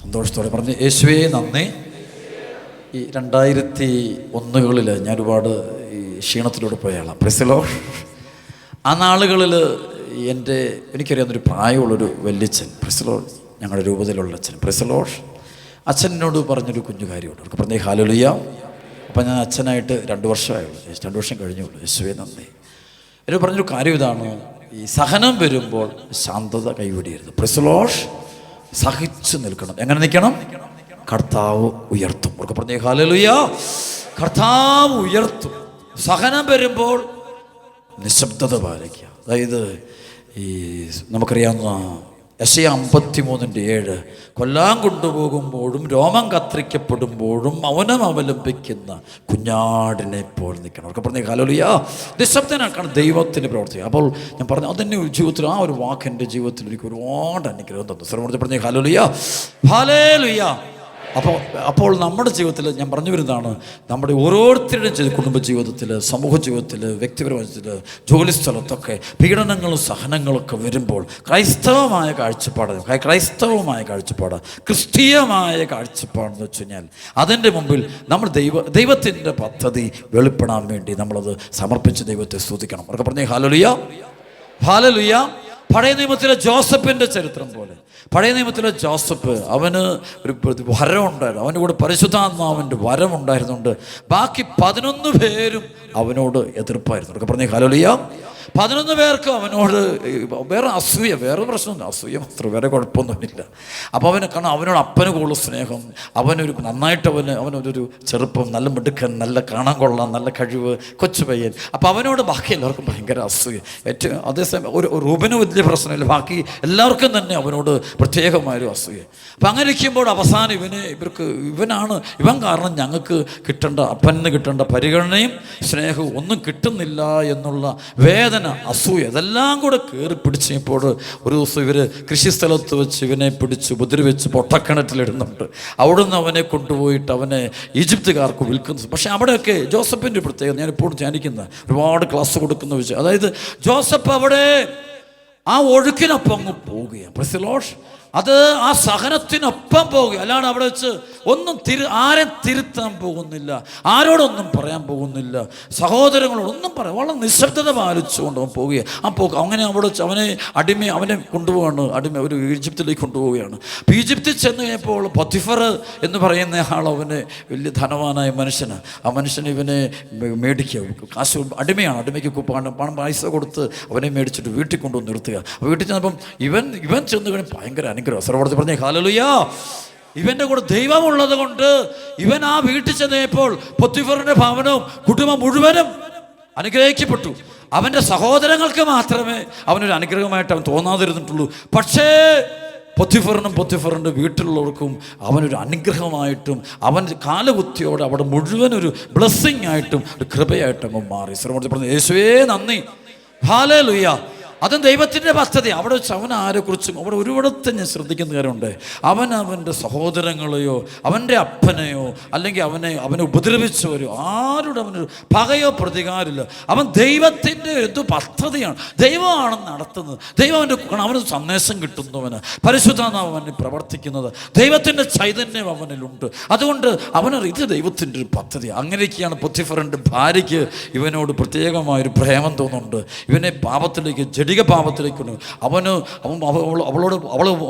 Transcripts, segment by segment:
സന്തോഷത്തോടെ പറഞ്ഞ് യേശുവേ നന്ദി. ഈ 2001 ഞാൻ ഒരുപാട് ഈ ക്ഷീണത്തിലൂടെ പോയാളാണ്. Praise Lord. ആ നാളുകളിൽ എനിക്കറിയാവുന്നൊരു പ്രായമുള്ളൊരു വല്യച്ഛൻ, പ്രൈസ് ലോർഡ്, ഞങ്ങളുടെ രൂപതയിലുള്ള അച്ഛൻ, പ്രൈസ് ലോർഡ്, അച്ഛനോട് പറഞ്ഞൊരു കുഞ്ഞു കാര്യമുണ്ട്. അവർക്ക് പറഞ്ഞേ ഹല്ലേലൂയ. അപ്പം ഞാൻ അച്ഛനായിട്ട് 2 വർഷമായുള്ളൂ, 2 വർഷം കഴിഞ്ഞുള്ളൂ. യേശുവേ നന്ദി. എന്നോട് പറഞ്ഞൊരു കാര്യം ഇതാണ്: ഈ സഹനം വരുമ്പോൾ ശാന്തത കൈവിടരുത്. Praise Lord. സഹിച്ചു നിൽക്കണം. എങ്ങനെ നിൽക്കണം? കർത്താവ് ഉയർത്തും. അവർക്ക് പറഞ്ഞേ ഹല്ലേലൂയ. കർത്താവ് ഉയർത്തും. സഹനം വരുമ്പോൾ നിശബ്ദത പാലിക്കുക. അതായത് ഈ നമുക്കറിയാവുന്ന യെശയ്യാ 53:7 കൊല്ലാൻ കൊണ്ടുപോകുമ്പോഴും രോമം കത്തിരിക്കപ്പെടുമ്പോഴും മൗനം അവലംബിക്കുന്ന കുഞ്ഞാടിനെ പോലെ നിൽക്കണം. അവർക്ക് പറഞ്ഞ ഹല്ലേലൂയ. നിശബ്ദനാക്കാണ് ദൈവത്തിൻ്റെ പ്രവർത്തിക്കുക. അപ്പോൾ ഞാൻ പറഞ്ഞു അതെന്നെ ജീവിതത്തിൽ ആ ഒരു വാക്ക് എൻ്റെ ജീവിതത്തിൽ എനിക്ക് ഒരുപാട് അനുഗ്രഹം തന്നു. സർവ്വ പറഞ്ഞ ഹല്ലേലൂയ, ഹല്ലേലൂയ. അപ്പോൾ നമ്മുടെ ജീവിതത്തിൽ ഞാൻ പറഞ്ഞു വരുന്നതാണ്, നമ്മുടെ ഓരോരുത്തരുടെയും കുടുംബജീവിതത്തിൽ, സമൂഹ ജീവിതത്തിൽ, വ്യക്തിപരമായ ജീവിതത്തിൽ, ജോലി സ്ഥലത്തൊക്കെ പീഡനങ്ങളും സഹനങ്ങളൊക്കെ വരുമ്പോൾ ക്രൈസ്തവമായ കാഴ്ചപ്പാട്, ക്രിസ്തീയമായ കാഴ്ചപ്പാടെന്ന് വെച്ച് കഴിഞ്ഞാൽ അതിൻ്റെ മുമ്പിൽ നമ്മൾ ദൈവത്തിൻ്റെ പദ്ധതി വെളിപ്പെടാൻ വേണ്ടി നമ്മളത് സമർപ്പിച്ച് ദൈവത്തെ സ്തുതിക്കണം. അവർക്ക് പറഞ്ഞേ ഹല്ലേലൂയ, ഹല്ലേലൂയ. പഴയ നിയമത്തിലെ ജോസഫിൻ്റെ ചരിത്രം പോലെ, പഴയ നിയമത്തിലെ ജോസഫ്, അവന് ഒരു വരം ഉണ്ടായിരുന്നു, അവൻ്റെ കൂടെ പരിശുദ്ധാത്മാവിൻ്റെ വരം ഉണ്ടായിരുന്നുണ്ട്. ബാക്കി 11 പേരും അവനോട് എതിർപ്പായിരുന്നു. ഒക്കെ പറഞ്ഞേ ഹല്ലേലൂയ. 11 പേർക്ക് അവനോട് വേറെ അസൂയ, വേറെ പ്രശ്നമൊന്നും, അസൂയ മാത്രം, വേറെ കുഴപ്പമൊന്നുമില്ല. അപ്പോൾ കാരണം അവനോട് അപ്പന് കൂടുതൽ സ്നേഹം, അവനൊരു നന്നായിട്ട് അവനൊരു ചെറുപ്പം, നല്ല മിടുക്കൻ, നല്ല കാണാൻ കൊള്ളാം, നല്ല കഴിവ്, കൊച്ചു പയ്യൻ. അപ്പോൾ അവനോട് ബാക്കി എല്ലാവർക്കും ഭയങ്കര അസൂയ. ഏറ്റവും അതേസമയം റൂബന് വലിയ പ്രശ്നമില്ല, ബാക്കി എല്ലാവർക്കും തന്നെ അവനോട് പ്രത്യേകമായൊരു അസൂയ. അപ്പം അങ്ങനെ ഇരിക്കുമ്പോൾ അവസാനം ഇവൻ കാരണം ഞങ്ങൾക്ക് അപ്പന് കിട്ടേണ്ട പരിഗണനയും സ്നേഹവും ഒന്നും കിട്ടുന്നില്ല എന്നുള്ള വേദന, അസൂയ, ഇതെല്ലാം കൂടെ കയറി പിടിച്ചപ്പോൾ ഒരു ദിവസം ഇവർ കൃഷിസ്ഥലത്ത് വെച്ച് ഇവനെ പിടിച്ച് ഉപദ്രവിച്ച് പൊട്ടക്കിണറ്റിലിടുന്നുണ്ട്. അവിടുന്ന് അവനെ കൊണ്ടുപോയിട്ട് അവനെ ഈജിപ്തുകാർക്ക് വിൽക്കുന്നു. പക്ഷേ അവിടെയൊക്കെ ജോസഫിൻ്റെ പ്രത്യേകത ഞാൻ ഇപ്പോൾ ധ്യാനിക്കുന്ന, ഒരുപാട് ക്ലാസ് കൊടുക്കുന്ന വിഷയം, അതായത് ജോസഫ് അവിടെ ആ ഒഴുക്കിനൊപ്പം അങ്ങ് പോവുകയാണ്. Price the Lord. അത് ആ സഹനത്തിനൊപ്പം പോവുക, അല്ലാണ്ട് അവിടെ വെച്ച് ഒന്നും ആരും തിരുത്താൻ പോകുന്നില്ല, ആരോടൊന്നും പറയാൻ പോകുന്നില്ല, സഹോദരങ്ങളോടൊന്നും പറയാം, വളരെ നിശബ്ദത പാലിച്ചുകൊണ്ട് അവൻ പോവുകയാണ്. അങ്ങനെ അവിടെ വെച്ച് അവനെ കൊണ്ടുപോവുകയാണ്, ഒരു ഈജിപ്തിലേക്ക് കൊണ്ടുപോവുകയാണ്. അപ്പോൾ ഈജിപ്തിൽ ചെന്ന് കഴിഞ്ഞപ്പോൾ പൊത്തിഫർ എന്ന് പറയുന്ന ആൾ അവന് വലിയ ധനവാനായ മനുഷ്യനാണ്. ആ മനുഷ്യൻ ഇവനെ മേടിക്കുക, കാശ് അടിമയ്ക്ക് പണം പൈസ കൊടുത്ത് അവനെ മേടിച്ചിട്ട് വീട്ടിൽ കൊണ്ടുവന്ന് നിർത്തുക. വീട്ടിൽ ചെന്നപ്പം ഇവൻ ചെന്ന് കഴിഞ്ഞാൽ ഭയങ്കര അനുഗ്രഹം. സർവ്വത്തിൽ പറഞ്ഞേ ഹല്ലേലൂയ. ഇവന്റെ കൂടെ ദൈവമുള്ളത് കൊണ്ട് ഇവൻ ആ വീട്ടിൽ ചെന്നപ്പോൾ പൊത്തിഫറിന്റെ ഭവനവും കുടുംബം മുഴുവനും അനുഗ്രഹിക്കപ്പെട്ടു. അവന്റെ സഹോദരങ്ങൾക്ക് മാത്രമേ അവനൊരു അനുഗ്രഹമായിട്ട് അവൻ തോന്നാതിരുന്നിട്ടുള്ളൂ. പക്ഷേ പൊത്തിഫറിൻ്റെ വീട്ടിലുള്ളവർക്കും അവനൊരു അനുഗ്രഹമായിട്ടും അവൻ കാലകുത്തിയോടെ അവിടെ മുഴുവൻ ഒരു ബ്ലെസ്സിങ് ആയിട്ടും ഒരു കൃപയായിട്ടും അവൻ മാറി. സർവ്വത്തിൽ പറഞ്ഞ യേശുവേ നന്ദി, ഹല്ലേലൂയ. അതും ദൈവത്തിൻ്റെ പദ്ധതി. അവിടെ വെച്ച് അവൻ ആരെക്കുറിച്ചും അവിടെ ഒരുവിടത്തെ ഞാൻ ശ്രദ്ധിക്കുന്ന കാര്യമുണ്ട്. അവൻ്റെ സഹോദരങ്ങളെയോ അവൻ്റെ അപ്പനെയോ അല്ലെങ്കിൽ അവനെ ഉപദ്രവിച്ചവരോ ആരോടും അവനൊരു പകയോ പ്രതികാരമില്ല. അവൻ ദൈവത്തിൻ്റെ എന്ത് പദ്ധതിയാണ്, ദൈവമാണ് നടത്തുന്നത്. ദൈവം അവന് സന്ദേശം കിട്ടുന്നവന്, പരിശുദ്ധാത്മാവ് അവന് പ്രവർത്തിക്കുന്നത്, ദൈവത്തിൻ്റെ ചൈതന്യം അവനിലുണ്ട്. അതുകൊണ്ട് ഇത് ദൈവത്തിൻ്റെ ഒരു പദ്ധതി. അങ്ങനെയൊക്കെയാണ് പൊത്തിഫറിൻ്റെ ഭാര്യയ്ക്ക് ഇവനോട് പ്രത്യേകമായൊരു പ്രേമം തോന്നുന്നുണ്ട്. ഇവനെ പാപത്തിലേക്ക്, ജഡിക പാപത്തിലേക്കുണ്ട്.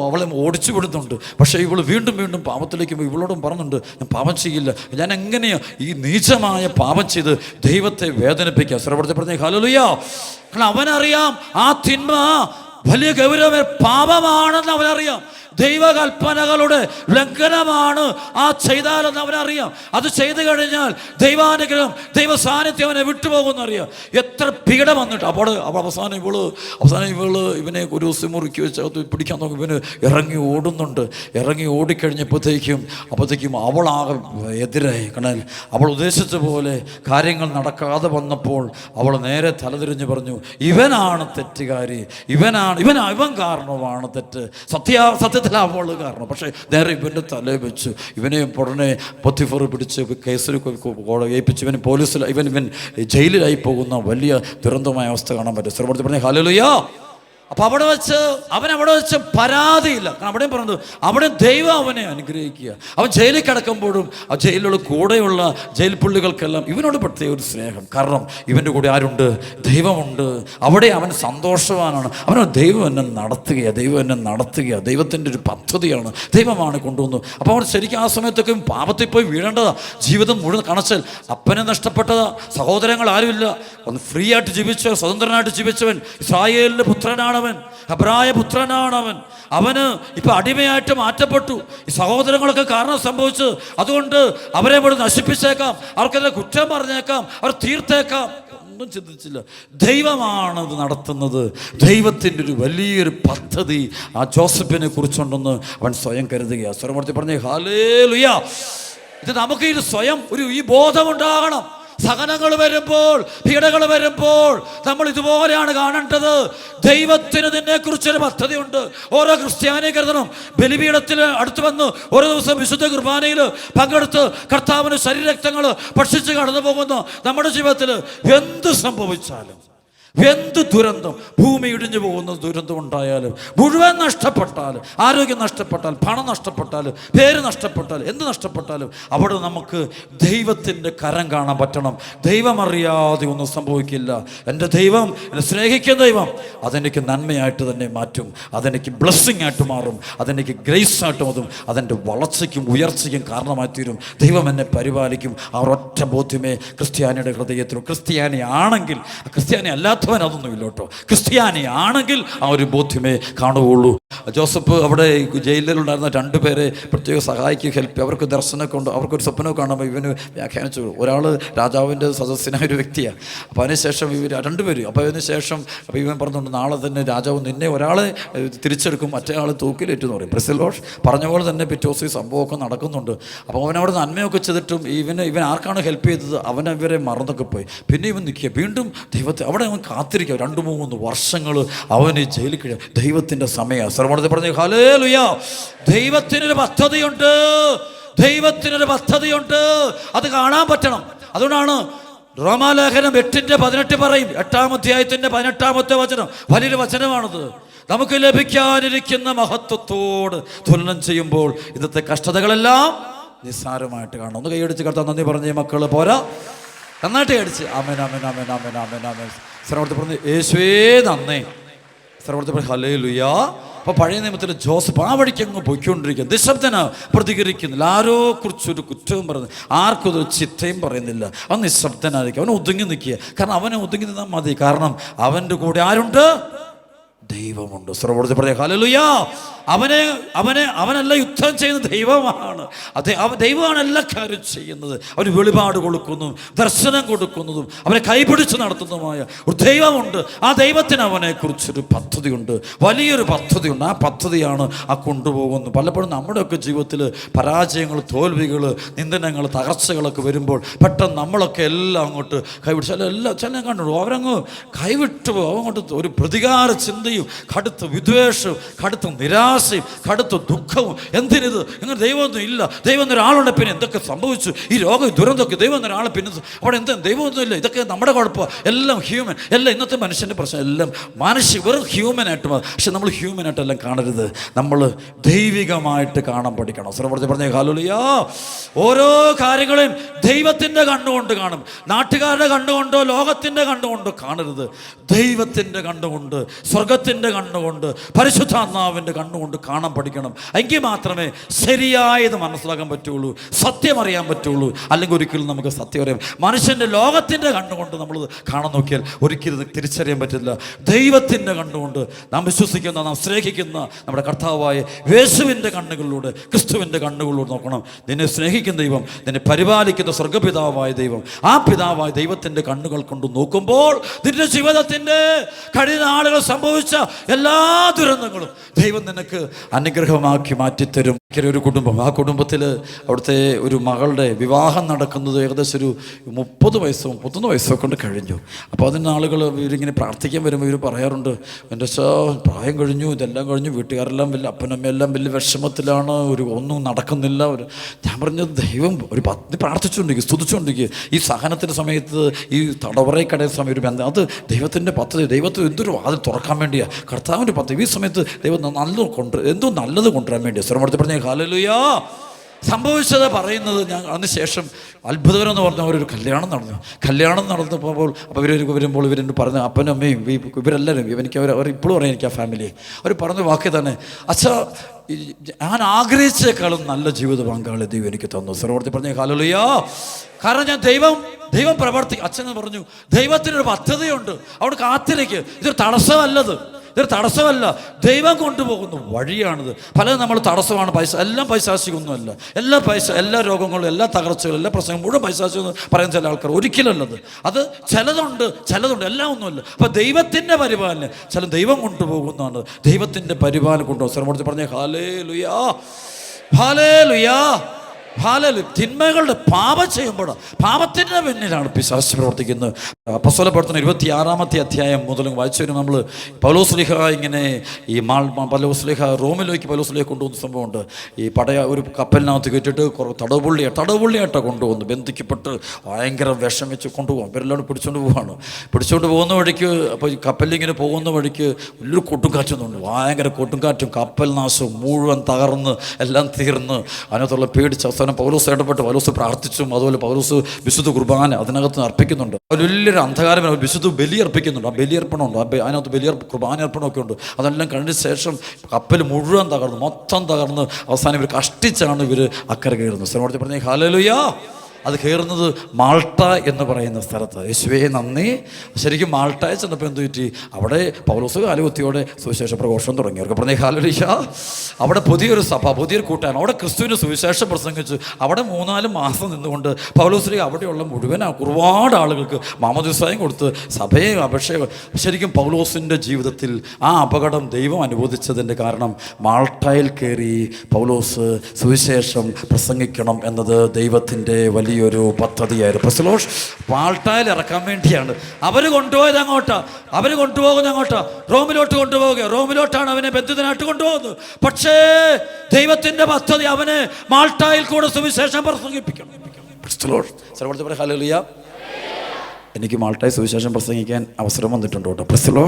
അവളെ ഓടിച്ചു വിടുന്നുണ്ട്. പക്ഷേ ഇവൾ വീണ്ടും വീണ്ടും പാപത്തിലേക്ക് ഇവളോടും പറഞ്ഞുണ്ട്, ഞാൻ പാപം ചെയ്യില്ല, ഞാൻ എങ്ങനെയാ ഈ നീചമായ പാപം ചെയ്ത് ദൈവത്തെ വേദനിപ്പിക്കുക. സർവ്വത്തിൽ പറഞ്ഞ ഹല്ലേലൂയ. കാരണം അവനറിയാം ആ തിന്മ വലിയ ഗൗരവ പാപമാണെന്ന് അവനറിയാം. ദൈവകൽപ്പനകളുടെ ലംഘനമാണ് ആ ചെയ്താലെന്ന് അവനറിയാം. അത് ചെയ്തു കഴിഞ്ഞാൽ ദൈവാനുഗ്രഹം, ദൈവ സാന്നിധ്യം അവനെ വിട്ടുപോകുമെന്നറിയാം. എത്ര പീഡ വന്നിട്ട് അവസാനം ഇവനെ ഒരു ദിവസം മുറുക്കി വെച്ച് പിടിക്കാൻ നോക്കും. ഇവന് ഇറങ്ങി ഓടുന്നുണ്ട്. ഇറങ്ങി ഓടിക്കഴിഞ്ഞപ്പോഴത്തേക്കും അവളാകെ എതിരായി. കാരണം അവൾ ഉദ്ദേശിച്ച പോലെ കാര്യങ്ങൾ നടക്കാതെ വന്നപ്പോൾ അവൾ നേരെ തലതിരിഞ്ഞ് പറഞ്ഞു, ഇവനാണ് തെറ്റുകാരി, ഇവൻ കാരണമാണ് തെറ്റ്, സത്യത്തിൽ അവൾ കാരണം. പക്ഷേ നേരെ ഇവൻ്റെ തലയിൽ വെച്ച് ഇവനെ ഉടനെ പൊത്തിഫർ പിടിച്ച് കേസിൽ ഏൽപ്പിച്ച് ഇവൻ ജയിലിലായി പോകുന്ന വലിയ ദുരന്തമായ അവസ്ഥ കാണാൻ പറ്റും. സർവ്വത്തിൽ പറഞ്ഞ ഹല്ലേലൂയ, അപ്പം അവിടെ വെച്ച് പരാതിയില്ല. കാരണം അവിടെയും പറഞ്ഞത് അവിടെ ദൈവം അവനെ അനുഗ്രഹിക്കുക. അവൻ ജയിലിൽ കിടക്കുമ്പോഴും ആ ജയിലിലുള്ള കൂടെയുള്ള ജയിൽ പുള്ളികൾക്കെല്ലാം ഇവനോട് പ്രത്യേക ഒരു സ്നേഹം. കാരണം ഇവൻ്റെ കൂടെ ആരുണ്ട്? ദൈവമുണ്ട്. അവിടെ അവൻ സന്തോഷവാനാണ്. അവനോട് ദൈവം എന്നെ നടത്തുകയാണ്. ദൈവത്തിൻ്റെ ഒരു പദ്ധതിയാണ്, ദൈവമാണ് കൊണ്ടുവന്നു. അപ്പോൾ അവൻ ശരിക്കും ആ സമയത്തൊക്കെ പാപത്തിൽ പോയി വീഴേണ്ടതാ. ജീവിതം മുഴുവൻ കണച്ചാൽ അപ്പനെ നഷ്ടപ്പെട്ടതാ, സഹോദരങ്ങൾ ആരുമില്ല. ഒന്ന് ഫ്രീ ആയിട്ട് ജീവിച്ചവൻ, സ്വതന്ത്രനായിട്ട് ജീവിച്ചവൻ, ഇസ്രായേലിൻ്റെ പുത്രനാണ് അവൻ, ഹെബ്രായ പുത്രനാണവൻ. അവന് ഇപ്പം അടിമയായിട്ട് മാറ്റപ്പെട്ടു. ഈ സഹോദരങ്ങളൊക്കെ കാരണം സംഭവിച്ചത്. അതുകൊണ്ട് അവരെ ഇവിടെ നശിപ്പിച്ചേക്കാം, അവർക്കെല്ലാം കുറ്റം പറഞ്ഞേക്കാം, അവർ തീർത്തേക്കാം. ഒന്നും ചിന്തിച്ചില്ല. ദൈവമാണത് നടത്തുന്നത്. ദൈവത്തിൻ്റെ ഒരു വലിയൊരു പദ്ധതി ആ ജോസഫിനെ കുറിച്ചുണ്ടെന്ന് അവൻ സ്വയം കരുതുകയാണ്. സ്വരമൂർത്തി പറഞ്ഞേ ഹല്ലേലൂയ. ഇത് നമുക്ക് ഈ സ്വയം ഈ ബോധമുണ്ടാകണം. സഹനങ്ങൾ വരുമ്പോൾ, പീഡകൾ വരുമ്പോൾ നമ്മൾ ഇതുപോലെയാണ് കാണേണ്ടത്. ദൈവത്തിന് നിന്നെക്കുറിച്ചൊരു പദ്ധതിയുണ്ട്. ഓരോ ക്രിസ്ത്യാനിയും കരുതണം. ബലിപീഠത്തിൽ അടുത്ത് വന്ന് ഓരോ ദിവസം വിശുദ്ധ കുർബാനയിൽ പങ്കെടുത്ത് കർത്താവിന് ശരീരരക്തങ്ങൾ ഭക്ഷിച്ച് കടന്നു പോകുന്ന നമ്മുടെ ജീവിതത്തിൽ എന്ത് സംഭവിച്ചാലും, എന്ത് ദുരന്തം, ഭൂമി ഇടിഞ്ഞു പോകുന്ന ദുരന്തം ഉണ്ടായാലും, മുഴുവൻ നഷ്ടപ്പെട്ടാലും, ആരോഗ്യം നഷ്ടപ്പെട്ടാൽ, പണം നഷ്ടപ്പെട്ടാലും, പേര് നഷ്ടപ്പെട്ടാലും, എന്ത് നഷ്ടപ്പെട്ടാലും അവിടെ നമുക്ക് ദൈവത്തിൻ്റെ കരം കാണാൻ പറ്റണം. ദൈവമറിയാതെ ഒന്നും സംഭവിക്കില്ല. എൻ്റെ ദൈവം, എന്നെ സ്നേഹിക്കുന്ന ദൈവം അതെനിക്ക് നന്മയായിട്ട് തന്നെ മാറ്റും. അതെനിക്ക് ബ്ലെസ്സിങ് ആയിട്ട് മാറും. അതെനിക്ക് ഗ്രേസ് ആയിട്ട് മാറും. അതെൻ്റെ വളർച്ചയ്ക്കും ഉയർച്ചയ്ക്കും കാരണമായി തീരും. ദൈവം എന്നെ പരിപാലിക്കും. ആ ഒരൊറ്റ ബോധ്യമേ ക്രിസ്ത്യാനിയുടെ ഹൃദയത്തിലും. ക്രിസ്ത്യാനി ആണെങ്കിൽ, ക്രിസ്ത്യാനി അല്ലാത്തവൻ അതൊന്നുമില്ല കേട്ടോ. ക്രിസ്ത്യാനി ആണെങ്കിൽ ആ ഒരു ബോധ്യമേ കാണുകയുള്ളൂ. ജോസഫ് അവിടെ ജയിലിലുണ്ടായിരുന്ന 2 പേരെ പ്രത്യേകം സഹായിക്കുക, ഹെൽപ്പ്. അവർക്ക് ദർശനമൊക്കെ ഉണ്ട്. അവർക്കൊരു സ്വപ്നമൊക്കെ കാണുമ്പോൾ ഇവന് വ്യാഖ്യാനിച്ചു. ഒരാൾ രാജാവിൻ്റെ സദസ്സിനായ ഒരു വ്യക്തിയാണ്. അപ്പോൾ അതിനുശേഷം ഇവർ 2 പേര്. അപ്പോൾ അതിനുശേഷം അപ്പോൾ ഇവൻ പറഞ്ഞുകൊണ്ട് നാളെ തന്നെ രാജാവ് നിന്നെ ഒരാളെ തിരിച്ചെടുക്കും, മറ്റേ ആൾ തൂക്കിലേറ്റെന്ന് പറയും. പ്രസിലോഷ് പറഞ്ഞ പോലെ തന്നെ പിറ്റേ ദിവസം ഈ സംഭവമൊക്കെ നടക്കുന്നുണ്ട്. അപ്പോൾ അവനവിടെ നന്മയൊക്കെ ചെയ്തിട്ടും ഇവൻ ആർക്കാണ് ഹെൽപ്പ് ചെയ്തത് അവരെ മറന്നൊക്കെ പോയി. പിന്നെ ഇവൻ നിൽക്കുക, വീണ്ടും ദൈവത്തെ അവിടെ അവൻ കാത്തിരിക്കുക. 2-3 വർഷങ്ങൾ അവന് ജയിലിൽ കഴിയുക. ദൈവത്തിൻ്റെ സമയമാണ്. സർവ്വത്തെ പറഞ്ഞു ഹല്ലേലൂയ. ദൈവത്തിനൊരു പദ്ധതിയുണ്ട്. ദൈവത്തിനൊരു പദ്ധതിയുണ്ട്. അത് കാണാൻ പറ്റണം. അതുകൊണ്ടാണ് റോമാലേഖനം 8:18 പറയും. 8-ാം അധ്യായത്തിൻ്റെ 18-ാമത്തെ വചനം വലിയൊരു വചനമാണത്. നമുക്ക് ലഭിക്കാനിരിക്കുന്ന മഹത്വത്തോട് തുലനം ചെയ്യുമ്പോൾ ഇന്നത്തെ കഷ്ടതകളെല്ലാം നിസ്സാരമായിട്ട് കാണണം. ഒന്ന് കൈയടിച്ച് കർത്താൻ നന്ദി പറഞ്ഞേ മക്കൾ. പോരാ, നന്നായിട്ട് കൈയടിച്ച് ആമേൻ ആമേൻ ആമേൻ ആമേൻ ആമേൻ ആമേൻ. സർവ്വത്തെ പറഞ്ഞ് യേശുവേ നന്ദി. സർവ്വത്തെ പറഞ്ഞ് ഹല്ലേലൂയ. അപ്പോൾ പഴയ നിയമത്തിൽ ജോസഫ് ആ വഴിക്ക് അങ്ങ് പൊയ്ക്കൊണ്ടിരിക്കുന്നു. നിശബ്ദന പ്രതികരിക്കുന്നില്ല. ആരോ കുറിച്ചൊരു കുറ്റവും പറയുന്നില്ല, ആർക്കും ഒരു ചിത്തയും പറയുന്നില്ല. അവൻ നിശബ്ദനായിരിക്കും. അവൻ ഒതുങ്ങി നിൽക്കുക. കാരണം അവനെ ഒതുങ്ങി നിന്നാൽ മതി. കാരണം അവൻ്റെ കൂടെ ആരുണ്ട്? ദൈവമുണ്ട്. സർവ്വത്തെ പറഞ്ഞ ഹല്ലേലൂയ. അവനല്ല യുദ്ധം ചെയ്യുന്ന ദൈവമാണ്. ദൈവമാണ് എല്ലാ കാര്യം ചെയ്യുന്നത്. അവന് വെളിപാട് കൊടുക്കുന്നതും ദർശനം കൊടുക്കുന്നതും അവനെ കൈപിടിച്ച് നടത്തുന്നതുമായ ഒരു ദൈവമുണ്ട്. ആ ദൈവത്തിന് അവനെക്കുറിച്ചൊരു പദ്ധതിയുണ്ട്, വലിയൊരു പദ്ധതിയുണ്ട്. ആ പദ്ധതിയാണ് ആ കൊണ്ടുപോകുന്നത്. പലപ്പോഴും നമ്മുടെയൊക്കെ ജീവിതത്തിൽ പരാജയങ്ങൾ, തോൽവികൾ, നിന്ദനങ്ങൾ, തകർച്ചകളൊക്കെ വരുമ്പോൾ പെട്ടെന്ന് നമ്മളൊക്കെ എല്ലാം അങ്ങോട്ട് കൈപിടിച്ച് ചില കണ്ടു അവരങ്ങ് കൈവിട്ടു പോകും. അങ്ങോട്ട് ഒരു പ്രതികാര ചിന്തയും, കടുത്ത വിദ്വേഷവും, കടുത്ത നിരാശയും, കടുത്ത ദുഃഖവും. എന്തിനിത്? ഇങ്ങനെ ദൈവമൊന്നും ഇല്ല, ദൈവം എന്നൊരാളുടെ പിന്നെ എന്തൊക്കെ സംഭവിച്ചു, ഈ രോഗം ദുരന്തമൊക്കെ ദൈവം എന്നൊരാളെ പിന്നെ അവിടെ എന്താ ദൈവമൊന്നും ഇല്ല, ഇതൊക്കെ നമ്മുടെ കുഴപ്പമാണ്, എല്ലാം ഹ്യൂമൻ, എല്ലാം ഇന്നത്തെ മനുഷ്യൻ്റെ പ്രശ്നം, എല്ലാം വെറും ഹ്യൂമനായിട്ട്. പക്ഷെ നമ്മൾ ഹ്യൂമനായിട്ടെല്ലാം കാണരുത്, നമ്മൾ ദൈവികമായിട്ട് കാണാൻ പഠിക്കണം. സർവ്വത്തെ പറഞ്ഞേ ഹല്ലേലൂയ. ഓരോ കാര്യങ്ങളെയും ദൈവത്തിൻ്റെ കണ്ണുകൊണ്ട് കാണും. നാട്ടുകാരുടെ കണ്ണുകൊണ്ടോ ലോകത്തിൻ്റെ കണ്ണുകൊണ്ടോ കാണരുത്. ദൈവത്തിൻ്റെ കണ്ണുകൊണ്ട്, സ്വർഗത്തിൻ്റെ കണ്ണുകൊണ്ട്, പരിശുദ്ധാത്മാവിൻ്റെ കണ്ണുകൊണ്ട് കാണാൻ പഠിക്കണം. എങ്കിൽ മാത്രമേ ശരിയായത് മനസ്സിലാക്കാൻ പറ്റുള്ളൂ, സത്യം അറിയാൻ പറ്റുള്ളൂ. അല്ലെങ്കിൽ ഒരിക്കലും നമുക്ക് സത്യം അറിയാം. മനുഷ്യൻ്റെ ലോകത്തിൻ്റെ കണ്ണുകൊണ്ട് നമ്മൾ കാണാൻ നോക്കിയാൽ ഒരിക്കലും തിരിച്ചറിയാൻ പറ്റില്ല. ദൈവത്തിൻ്റെ കണ്ണുകൊണ്ട് നാം വിശ്വസിക്കുന്ന, നാം സ്നേഹിക്കുന്ന നമ്മുടെ കർത്താവായ യേശുവിൻ്റെ കണ്ണുകളിലൂടെ, ക്രിസ്തുവിൻ്റെ കണ്ണുകളിലൂടെ നോക്കണം. നിന്നെ സ്നേഹിക്കുന്ന ദൈവം, നിന്നെ പരിപാലിക്കുന്ന സ്വർഗപിതാവായ ദൈവം, ആ പിതാവായ ദൈവത്തിൻ്റെ കണ്ണുകൾ കൊണ്ട് നോക്കുമ്പോൾ നിന്റെ ജീവിതത്തിൻ്റെ കഴിഞ്ഞ നാളുകൾ സംഭവിച്ച എല്ലാ ദുരന്തങ്ങളും ദൈവം നിന്നെ നിങ്ങൾക്ക് അനുഗ്രഹമാക്കി മാറ്റിത്തരും. ഒരു കുടുംബം, ആ കുടുംബത്തിൽ അവിടുത്തെ ഒരു മകളുടെ വിവാഹം നടക്കുന്നത് ഏകദേശം ഒരു 30 വയസ്സോ 31 വയസ്സോ കൊണ്ട് കഴിഞ്ഞു. അപ്പോൾ അതിന് ആളുകൾ ഇവരിങ്ങനെ പ്രാർത്ഥിക്കാൻ വരുമ്പോൾ ഇവർ പറയാറുണ്ട്, എൻ്റെ പ്രായം കഴിഞ്ഞു, ഇതെല്ലാം കഴിഞ്ഞു, വീട്ടുകാരെല്ലാം വലിയ അപ്പനമ്മയെല്ലാം വലിയ വിഷമത്തിലാണ്, ഒന്നും നടക്കുന്നില്ല. ഞാൻ പറഞ്ഞത് ദൈവം ഒരു പ്രാർത്ഥിച്ചുകൊണ്ടിരിക്കുക, സ്തുതിച്ചുകൊണ്ടിരിക്കുക. ഈ സഹനത്തിൻ്റെ സമയത്ത്, ഈ തടവറയിൽ കടയുന്ന സമയം ഒരു ബന്ധം, അത് ദൈവത്തിൻ്റെ പദ്ധതി, ദൈവത്തിന് എന്തൊരു വാതിൽ തുറക്കാൻ വേണ്ടിയാണ്, കർത്താവിൻ്റെ പദ്ധതി. ഈ സമയത്ത് ദൈവം എന്തോ നല്ലത് കൊണ്ടുവരാൻ വേണ്ടിയാണ്. സ്വരമെടുത്ത് പറഞ്ഞ ഹല്ലേലൂയ. സംഭവിച്ചത് പറയുന്നത്, ഞാൻ അതിനുശേഷം അത്ഭുതകരമെന്ന് പറഞ്ഞ ഒരു കല്യാണം നടന്നപ്പോൾ അപ്പോൾ വരുമ്പോൾ ഇവരെന്നെ പറഞ്ഞു, അപ്പനും അമ്മയും ഇവരെല്ലാവരും അവർ ഇപ്പോഴും പറയാം, എനിക്ക് ആ ഫാമിലി അവർ പറഞ്ഞ വാക്ക് തന്നെ, അച്ഛാ ഞാൻ ആഗ്രഹിച്ചേക്കാളും നല്ല ജീവിത പങ്കാളി ദൈവം എനിക്ക് തന്നു. സർവ്വത്തിൽ പറഞ്ഞ ഹല്ലേലൂയ. കാരണം ഞാൻ ദൈവം അച്ഛൻ പറഞ്ഞു, ദൈവത്തിനൊരു പദ്ധതിയുണ്ട്, അവിടെ കാത്തിരിക്കുക. ഇതൊരു തടസ്സമല്ല, ദൈവം കൊണ്ടുപോകുന്ന വഴിയാണിത്. പലതും നമ്മൾ തടസ്സമാണ്, എല്ലാം പൈശാചികമൊന്നുമല്ല. എല്ലാ രോഗങ്ങളും, എല്ലാ തകർച്ചകളും, എല്ലാ പ്രശ്നങ്ങളും മുഴുവൻ പൈശാചികം പറയുന്ന ചില ആൾക്കാർ ഒരിക്കലല്ലത്. അത് ചിലതുണ്ട്, എല്ലാം ഒന്നുമല്ല. അപ്പം ദൈവത്തിൻ്റെ പരിപാലനം ചില ദൈവം കൊണ്ടുപോകുന്നതാണ്. ദൈവത്തിൻ്റെ പരിപാലനം കൊണ്ടുപോകും. ശ്രമത്തിൽ പറഞ്ഞ ഹല്ലേലൂയ, ഹല്ലേലൂയ. തിന്മകളുടെ പാപം ചെയ്യുമ്പോൾ പാപത്തിൻ്റെ പിന്നിലാണ് പിശാച് പ്രവർത്തിക്കുന്നത്. അപ്പോസ്തല പ്രവർത്തനം 26-ാമത്തെ അധ്യായം മുതലും വായിച്ചു വരും നമ്മൾ. പൗലോസ്ലീഹ ഇങ്ങനെ റോമിലേക്ക് പൗലോസ്ലീഹ കൊണ്ടുവന്ന സംഭവമുണ്ട്. ഈ ഒരു കപ്പലിനകത്ത് കയറ്റിട്ട് തടവുള്ളിയായിട്ടാണ് കൊണ്ടുവന്നു, ബന്ധിക്കപ്പെട്ട് ഭയങ്കര വിഷം വെച്ച് കൊണ്ടുപോകാം. ഇവരെല്ലാം പിടിച്ചുകൊണ്ട് പോകുന്ന വഴിക്ക്, അപ്പോൾ ഈ കപ്പലിങ്ങനെ പോകുന്ന വഴിക്ക് വലിയൊരു കൊടുങ്കാറ്റൊന്നുണ്ട്, ഭയങ്കര കൊടുങ്കാറ്റും കപ്പൽ നാശവും മുഴുവൻ തകർന്ന് എല്ലാം തീർന്ന് അതിനകത്തുള്ള പേടിച്ച് അവസാനം പൗലോസ് ഇടപെട്ട് പൗലോസ് പ്രാർത്ഥിച്ചും, അതുപോലെ പൗലോസ് വിശുദ്ധ കുർബാന അതിനകത്ത് അർപ്പിക്കുന്നുണ്ട്. വലിയൊരു അന്ധകാരം വിശുദ്ധ ബലി അർപ്പിക്കുന്നുണ്ട്. ആ ബലിയർപ്പണമുണ്ട്, അതിനകത്ത് കുർബാന അർപ്പണമൊക്കെ ഉണ്ട്. അതെല്ലാം കഴിഞ്ഞ ശേഷം കപ്പൽ മുഴുവൻ മൊത്തം തകർന്ന് അവസാനം ഇവർ കഷ്ടിച്ചാണ് ഇവർ അക്കരെ കയറുന്നത്. ശ്രമത്തിൽ പറഞ്ഞ ഹല്ലേലൂയ. അത് കയറുന്നത് മാൾട്ട എന്ന് പറയുന്ന സ്ഥലത്ത്. യേശുവേ നന്ദി. ശരിക്കും മാൾട്ടയിൽ ചെന്നപ്പോൾ എന്ത് പറ്റി, അവിടെ പൗലോസ് കാലുകുത്തിയോടെ സുവിശേഷ പ്രഘോഷണം തുടങ്ങി. അവർക്ക് പറഞ്ഞ ഹല്ലേലൂയ. അവിടെ പുതിയൊരു സഭ, പുതിയൊരു കൂട്ടായ്മ, അവിടെ ക്രിസ്തുവിന് സുവിശേഷം പ്രസംഗിച്ചു. അവിടെ 3-4 മാസം നിന്നുകൊണ്ട് പൗലോസ് അവിടെയുള്ള മുഴുവൻ ഒരുപാട് ആളുകൾക്ക് മാമോദീസായും കൊടുത്ത് സഭയെ അഭിഷേകം. ശരിക്കും പൗലോസിൻ്റെ ജീവിതത്തിൽ ആ അപകടം ദൈവം അനുവദിച്ചതിൻ്റെ കാരണം മാൾട്ടയിൽ കയറി പൗലോസ് സുവിശേഷം പ്രസംഗിക്കണം എന്നത് ദൈവത്തിൻ്റെ വലിയൊരു പദ്ധതിയായിരുന്നു. പ്രസ്ലോഷ് മാൾട്ടയിൽ ഇറക്കാൻ വേണ്ടിയാണ് അവർ കൊണ്ടുപോയത്. അവർ കൊണ്ടുപോകുന്നത് അങ്ങോട്ടാ, റോമിലോട്ട് കൊണ്ടുപോവുക. റോമിലോട്ടാണ് അവനെ ബന്ധിതനായിട്ട് കൊണ്ടുപോകുന്നത്. പക്ഷേ ദൈവത്തിൻ്റെ പദ്ധതി അവനെ മാൾട്ടയിൽ കൂടെ സുവിശേഷം പ്രസംഗിപ്പിക്കണം. ഹല്ലേലൂയ. എനിക്ക് മാൾട്ടയിൽ സുവിശേഷം പ്രസംഗിക്കാൻ അവസരം വന്നിട്ടുണ്ട് കേട്ടോ. പ്രസ്ലോ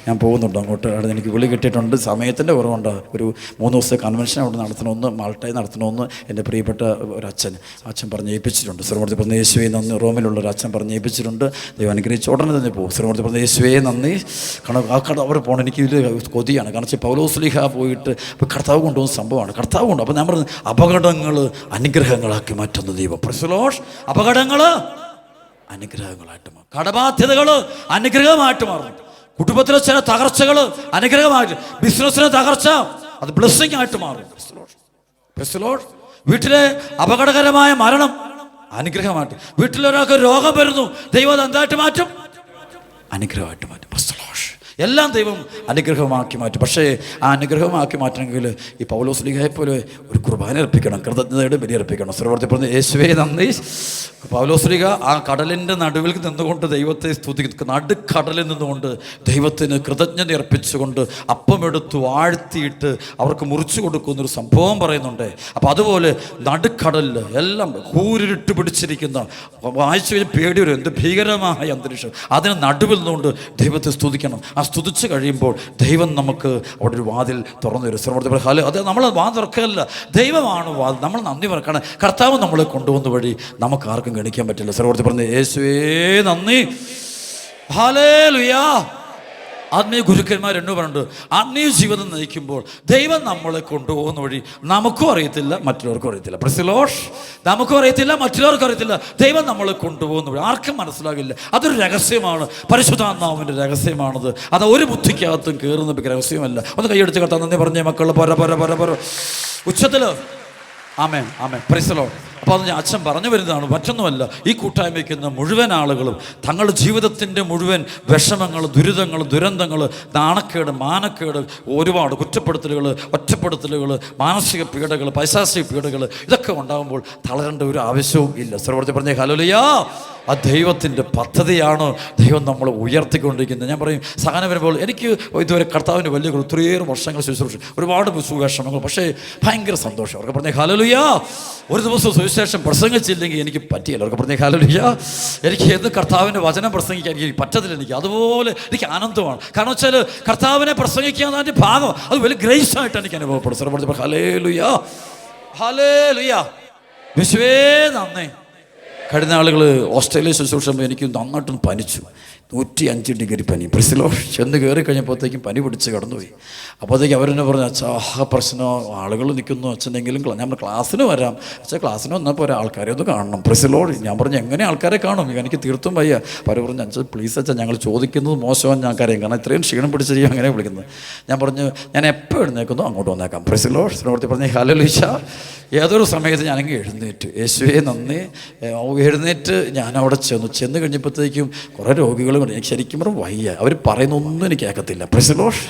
ഞാൻ പോകുന്നുണ്ട് അങ്ങോട്ട്. അവിടെ എനിക്ക് വിളി കിട്ടിയിട്ടുണ്ട്. സമയത്തിൻ്റെ കുറവുണ്ട്. ഒരു 3 ദിവസത്തെ കൺവെൻഷൻ അവിടെ നടത്തണമെന്ന്, മാൾട്ടയിൽ നടത്തണമെന്ന് എൻ്റെ പ്രിയപ്പെട്ട ഒരു അച്ഛൻ പറഞ്ഞ് ഏൽപ്പിച്ചിട്ടുണ്ട്. ശ്രീമൂർത്തി പറഞ്ഞ യേശുവേ നന്ദി. റോമിലുള്ളൊരു അച്ഛൻ പറഞ്ഞ് ഏൽപ്പിച്ചിട്ടുണ്ട്. ദൈവം അനുഗ്രഹിച്ച് ഉടനെ തന്നെ പോകും. ശ്രീമൂർത്തി പറഞ്ഞ യേശുവേ നന്ദി. കാരണം ആ അവിടെ പോകണം. എനിക്ക് ഇതിൽ കൊതിയാണ്. കാരണം പൗലോസ്ലീഹ പോയിട്ട് കർത്താവ് കൊണ്ടുപോകുന്ന സംഭവമാണ്. കർത്താവ് കൊണ്ട്. അപ്പോൾ ഞാൻ പറഞ്ഞു, അപകടങ്ങൾ അനുഗ്രഹങ്ങളാക്കി മാറ്റുന്ന ദൈവം. പ്രസ്ലോഷ് അപകടങ്ങൾ അനുഗ്രഹങ്ങളായിട്ട് മാറും. കടബാധ്യതകൾ അനുഗ്രഹമായിട്ട് മാറും. കുടുംബത്തിലെ ചില തകർച്ചകൾ അനുഗ്രഹമായിട്ട്, ബിസിനസ്സിലെ തകർച്ച അത് ബ്ലെസ്സിങ് ആയിട്ട് മാറും. വീട്ടിലെ അപകടകരമായ മരണം അനുഗ്രഹമായിട്ട്, വീട്ടിലൊരാൾക്ക് രോഗം വരുന്നു, ദൈവം അത് എന്തായിട്ട് മാറ്റും? അനുഗ്രഹമായിട്ട് മാറ്റും. എല്ലാം ദൈവം അനുഗ്രഹമാക്കി മാറ്റും. പക്ഷേ ആ അനുഗ്രഹമാക്കി മാറ്റണമെങ്കിൽ ഈ പൗലോസ്ലീഹയെ പോലെ ഒരു കുർബാന അർപ്പിക്കണം, കൃതജ്ഞതയുടെ ബലി അർപ്പിക്കണം. സർവ്വത്തിൽ പറഞ്ഞ യേശുവേ നന്ദി. പൗലോസ്ലീഹ ആ കടലിൻ്റെ നടുവിൽ നിന്നുകൊണ്ട് ദൈവത്തെ സ്തുതിക്കുന്നു. നടുക്കടലിൽ നിന്നുകൊണ്ട് ദൈവത്തിന് കൃതജ്ഞത അർപ്പിച്ചുകൊണ്ട് അപ്പമെടുത്ത് വാഴ്ത്തിയിട്ട് അവർക്ക് മുറിച്ചു കൊടുക്കുന്നൊരു സംഭവം പറയുന്നുണ്ട്. അപ്പോൾ അതുപോലെ നടുക്കടലിൽ എല്ലാം കൂരിട്ട് പിടിച്ചിരിക്കുന്ന, വായിച്ചു കഴിഞ്ഞാൽ പേടി വരും, എന്ത് ഭീകരമായ അന്തരീക്ഷം, അതിന് നടുവിൽ നിന്നുകൊണ്ട് ദൈവത്തെ സ്തുതിക്കണം. ആ സ്തുതിച്ച് കഴിയുമ്പോൾ ദൈവം നമുക്ക് അവിടെ ഒരു വാതിൽ തുറന്നു തരും. ശ്രമത്തിൽ ഹല അത് നമ്മൾ വാതിൽ തുറക്കല്ല, ദൈവമാണ് വാതിൽ. നമ്മൾ നന്ദി പറക്കണം. കർത്താവ് നമ്മളെ കൊണ്ടുവന്ന വഴി നമുക്ക് ആർക്കും ഗണിക്കാൻ പറ്റില്ല. ശ്രമത്തിൽ പറഞ്ഞ് യേശുവേ നന്ദി. ഹല്ലേലൂയ. ആത്മീയ ഗുരുക്കന്മാർ എന്നു പറഞ്ഞിട്ട് ആത്മീയ ജീവിതം നയിക്കുമ്പോൾ ദൈവം നമ്മളെ കൊണ്ടുപോകുന്ന വഴി നമുക്കും അറിയത്തില്ല, മറ്റുള്ളവർക്കും അറിയത്തില്ല. പ്രസിലോഷ് നമുക്കും അറിയത്തില്ല, മറ്റുള്ളവർക്കും അറിയത്തില്ല. ദൈവം നമ്മളെ കൊണ്ടുപോകുന്ന വഴി ആർക്കും മനസ്സിലാകില്ല. അതൊരു രഹസ്യമാണ്, പരിശുദ്ധാത്മാവിൻ്റെ രഹസ്യമാണത്. അത് ഒരു ബുദ്ധിക്കകത്തും കയറുന്ന രഹസ്യമല്ല. ഒന്ന് കൈയടിച്ച് കത്താൻ നന്ദി പറഞ്ഞേ മക്കൾ. ഉച്ചത്തിൽ amen amen. Praise the lord. അപ്പോൾ അത് അച്ഛൻ പറഞ്ഞു വരുന്നതാണ്, മറ്റൊന്നുമല്ല. ഈ കൂട്ടായ്മയ്ക്ക് മുഴുവൻ ആളുകളും തങ്ങളുടെ ജീവിതത്തിൻ്റെ മുഴുവൻ വിഷമങ്ങൾ, ദുരിതങ്ങൾ, ദുരന്തങ്ങൾ, നാണക്കേട്, മാനക്കേട്, ഒരുപാട് കുറ്റപ്പെടുത്തലുകൾ, ഒറ്റപ്പെടുത്തലുകൾ, മാനസിക പീഡകൾ, പൈശാചിക പീഡകൾ, ഇതൊക്കെ ഉണ്ടാകുമ്പോൾ തളരേണ്ട ഒരു ആവശ്യവും ഇല്ല. സർവ്വത്തിൽ പറഞ്ഞേ ഹല്ലേലൂയ. ആ ദൈവത്തിൻ്റെ പദ്ധതിയാണ് ദൈവം നമ്മളെ ഉയർത്തിക്കൊണ്ടിരിക്കുന്നത്. ഞാൻ പറയും, സഹനം വരുമ്പോൾ എനിക്ക് ഇതുവരെ കർത്താവിൻ്റെ വലിയ ഒത്തിരിയേറെ വർഷങ്ങൾ ശുശ്രൂഷ, ഒരുപാട് സുവിശേഷങ്ങൾ, പക്ഷേ ഭയങ്കര സന്തോഷം. അവർക്ക് പറഞ്ഞേ ഹല്ലേലൂയ. ഒരു ദിവസം സുവിശേഷം പ്രസംഗിച്ചില്ലെങ്കിൽ എനിക്ക് പറ്റിയല്ല. അവർക്ക് പറഞ്ഞേ ഹല്ലേലൂയ. എനിക്ക് എന്ത് കർത്താവിൻ്റെ വചനം പ്രസംഗിക്കാൻ എനിക്ക് പറ്റത്തില്ല. എനിക്ക് അതുപോലെ എനിക്ക് ആനന്ദമാണ്. കാരണം വെച്ചാൽ കർത്താവിനെ പ്രസംഗിക്കാൻ അതിൻ്റെ ഭാഗം അത് വലിയ ഗ്രേസ് ആയിട്ട് എനിക്ക് അനുഭവപ്പെടും. സാർ പറഞ്ഞപ്പോൾ ഹല്ലേലൂയ, ഹല്ലേലൂയ. യേശുവേ നന്ദി. കഴിഞ്ഞ ആളുകൾ ഓസ്ട്രേലിയ ശുശ്രൂഷമ്പോൾ എനിക്ക് നന്നായിട്ടും പനിച്ചു. 105 ഡിഗ്രി പനി. പ്രസിലോ ചെന്ന് കയറി കഴിഞ്ഞപ്പോഴത്തേക്കും പനി പിടിച്ച് കടന്നുപോയി. അപ്പോഴത്തേക്ക് അവരെന്നെ പറഞ്ഞു, അച്ഛാ പ്രശ്നം, ആളുകൾ നിൽക്കുന്നു, അച്ഛനെങ്കിലും ഞാൻ ക്ലാസ്സിന് വരാം. അച്ഛാ ക്ലാസ്സിന് വന്നപ്പോൾ ഒരാൾക്കാരെ ഒന്ന് കാണണം. പ്രസിലോ ഞാൻ പറഞ്ഞു, എങ്ങനെ ആൾക്കാരെ കാണും, എനിക്ക് തീർത്തും വയ്യ. അവർ പറഞ്ഞു, അച്ഛാ പ്ലീസ് അച്ഛാ, ഞങ്ങൾ ചോദിക്കുന്നത് മോശമാണ് ഞങ്ങൾക്കറിയാം, കാരണം ഇത്രയും ക്ഷീണം പിടിച്ചിരിക്കും അങ്ങനെ വിളിക്കുന്നത്. ഞാൻ പറഞ്ഞു, ഞാൻ എപ്പോൾ എഴുന്നേക്കുന്നു അങ്ങോട്ട് വന്നേക്കാം. പ്രസിലോ പറഞ്ഞു ഹല്ലേലൂയ. ഏതൊരു സമയത്ത് ഞാനെങ്കിൽ എഴുന്നേറ്റ്, യേശുവേ നന്ദി. എഴുന്നേറ്റ് ഞാൻ അവിടെ ചെന്ന് കഴിഞ്ഞപ്പോഴത്തേക്കും കുറേ രോഗികൾ എനിക്ക് ശരിക്കും പറഞ്ഞാൽ വയ്യ. അവർ പറയുന്നൊന്നും എനിക്ക് കേൾക്കത്തില്ല. പ്രസിലോഷ്